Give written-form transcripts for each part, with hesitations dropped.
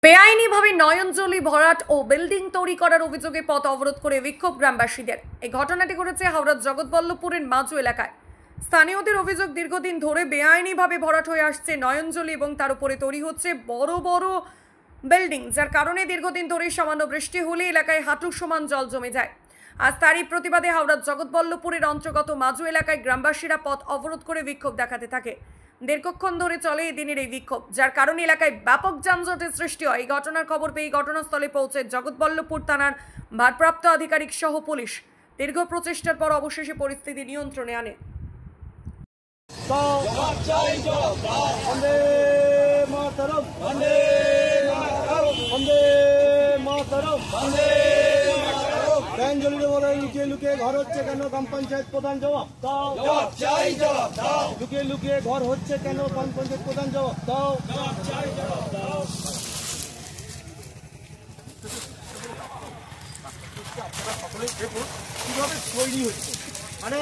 বেআইনিভাবে নয়নজলি ভরাট ও বিল্ডিং তৈরি করার অভিযোগে পথ অবরোধ করে বিক্ষোভ গ্রামবাসীদের। এই ঘটনাটি ঘটেছে হাওড়ার জগৎবল্লভপুরের মাজু এলাকায়। স্থানীয়দের অভিযোগ, দীর্ঘদিন ধরে বেআইনিভাবে ভরাট হয়ে আসছে নয়নজলি এবং তার উপরে তৈরি হচ্ছে বড় বড় বিল্ডিং, যার কারণে দীর্ঘদিন ধরে সামান্য বৃষ্টি হলে এলাকায় হাঁটু সমান জল জমে যায়। আজ তারই প্রতিবাদে হাওড়ার জগৎবল্লভপুরের অন্তর্গত মাজু এলাকায় গ্রামবাসীরা পথ অবরোধ করে বিক্ষোভ দেখাতে থাকে। দীর্ঘক্ষণ ধরে চলে এদিনের এই বিক্ষোভ, যার কারণে এলাকায় ব্যাপক যানজটের সৃষ্টি হয়। এই ঘটনার খবর পেয়ে ঘটনাস্থলে পৌঁছে জগৎবল্লভপুর থানার ভারপ্রাপ্ত আধিকারিক সহ পুলিশ দীর্ঘ প্রচেষ্টার পর অবশেষে পরিস্থিতি নিয়ন্ত্রণে আনে। লুকিয়ে লুকিয়ে ঘর হচ্ছে কেন? গ্রাম পঞ্চায়েত প্রধান জবাব দাও। লুকিয়ে লুকিয়ে ঘর হচ্ছে কেন? গ্রাম পঞ্চায়েত প্রধান জবাব দাও। সকলেই দেখুন কিভাবে তৈরি হচ্ছে, মানে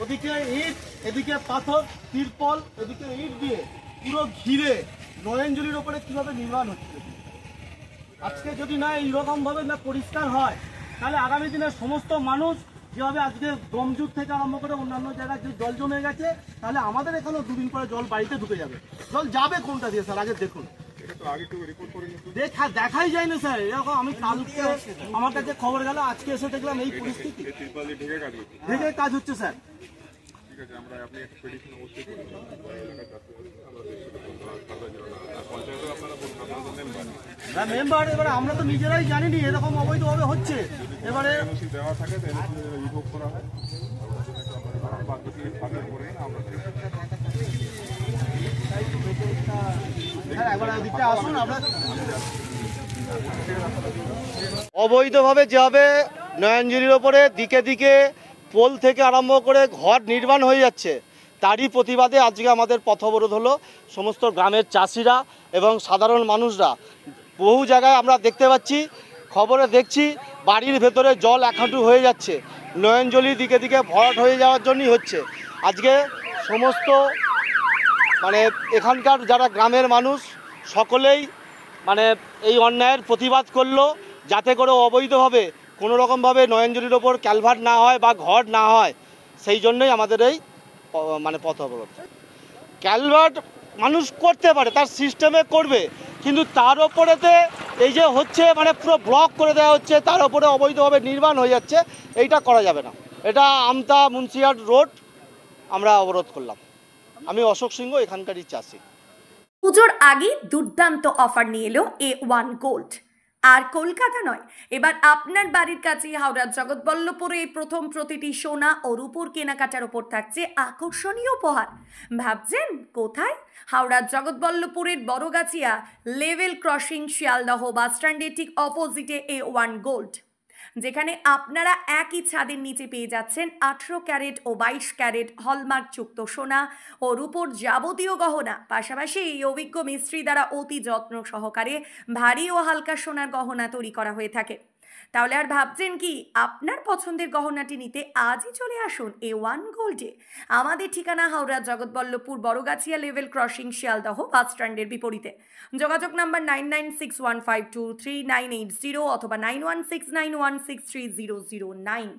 ওদিকে ইট, এদিকে পাথর, তিরপল, এদিকে ইট দিয়ে পুরো ঘিরে নয়নজলির ওপরে কিভাবে নির্মাণ হচ্ছে। আজকে যদি না এইরকম ভাবে না পরিষ্কার হয়, তাহলে আগামী দিনের সমস্ত মানুষ যেভাবে আজকে দমজুট থেকে আরম্ভ করে অন্যান্য জায়গায় যে জল জমে গেছে, তাহলে আমাদের এখানেও দুদিন পরে জল বাড়িতে ঢুকে যাবে। জল যাবে কোনটা দিয়ে স্যার? আগে দেখুন, দেখাই যায় না স্যার। এরকম আমি কালকে আমার কাছে খবর গেল, আজকে এসে দেখলাম এই পরিস্থিতি, ঢেকে কাজ হচ্ছে স্যার। মেম্বার, এবারে আমরা তো নিজেরাই জানিনি এরকম অবৈধভাবে হচ্ছে। এবারে অবৈধভাবে যেভাবে নয়নজলির ওপরে দিকে দিকে পোল থেকে আরম্ভ করে ঘর নির্মাণ হয়ে যাচ্ছে, তারই প্রতিবাদে আজকে আমাদের পথ অবরোধ হলো। সমস্ত গ্রামের চাষিরা এবং সাধারণ মানুষরা, বহু জায়গায় আমরা দেখতে পাচ্ছি, খবরে দেখছি বাড়ির ভেতরে জল এক হাঁটু হয়ে যাচ্ছে। নয়নজলি দিকে দিকে ভরাট হয়ে যাওয়ার জন্যই হচ্ছে। আজকে সমস্ত মানে এখানকার যারা গ্রামের মানুষ সকলেই মানে এই অন্যায়ের প্রতিবাদ করলো, যাতে করে অবৈধভাবে কোনো রকমভাবে নয়নজলির ওপর ক্যালভার্ট না হয় বা ঘর না হয়। সেই জন্যই আমাদের এই মানে পথ অবরোধ। ক্যালভার্ট মানুষ করতে পারে, তার সিস্টেমে করবে, কিন্তু তার ওপরেতে এই যে হচ্ছে মানে পুরো ব্লক করে দেওয়া হচ্ছে, তার ওপরে অবৈধভাবে নির্মাণ হয়ে যাচ্ছে, এইটা করা যাবে না। এটা আমতা মুন্সিয়াট রোড আমরা অবরোধ করলাম। আমি অশোক সিংহ, এখানকারই চাষি। পুজোর আগে দুর্দান্ত অফার নিয়ে এলো A1 গোল্ড। আর কলকাতা নয়, এবার আপনার বাড়ির কাছে হাওড়ার জগৎবল্লভপুরে প্রথম প্রতিটি সোনা ও রূপোর কেনাকাটার ওপর থাকছে আকর্ষণীয় উপহার। ভাবছেন কোথায়? হাওড়ার জগৎবল্লভপুরের বড়গাছিয়া লেভেল ক্রসিং শিয়ালদহ বাস স্ট্যান্ডের ঠিক অপোজিটে A1 গোল্ড, যেখানে আপনারা একই ছাদের নিচে পেয়ে যাচ্ছেন 18 ক্যারেট ও 22 ক্যারেট হলমার্ক যুক্ত সোনা ও রূপোর যাবতীয় গহনা। পাশাপাশি এই অভিজ্ঞ মিস্ত্রি দ্বারা অতি যত্ন সহকারে ভারী ও হালকা সোনার গহনা তৈরি করা হয়ে থাকে। তাহলে আর ভাবছেন কি? আপনার পছন্দের গহনাটি নিতে আজই চলে আসুন A1 গোল্ডে। আমাদের ঠিকানা হাওড়া জগৎবল্লভপুর বড়গাছিয়া লেভেল ক্রসিং শিয়ালদহ বাস স্ট্যান্ডের বিপরীতে। যোগাযোগ নাম্বার 9961523980 অথবা 9169163009।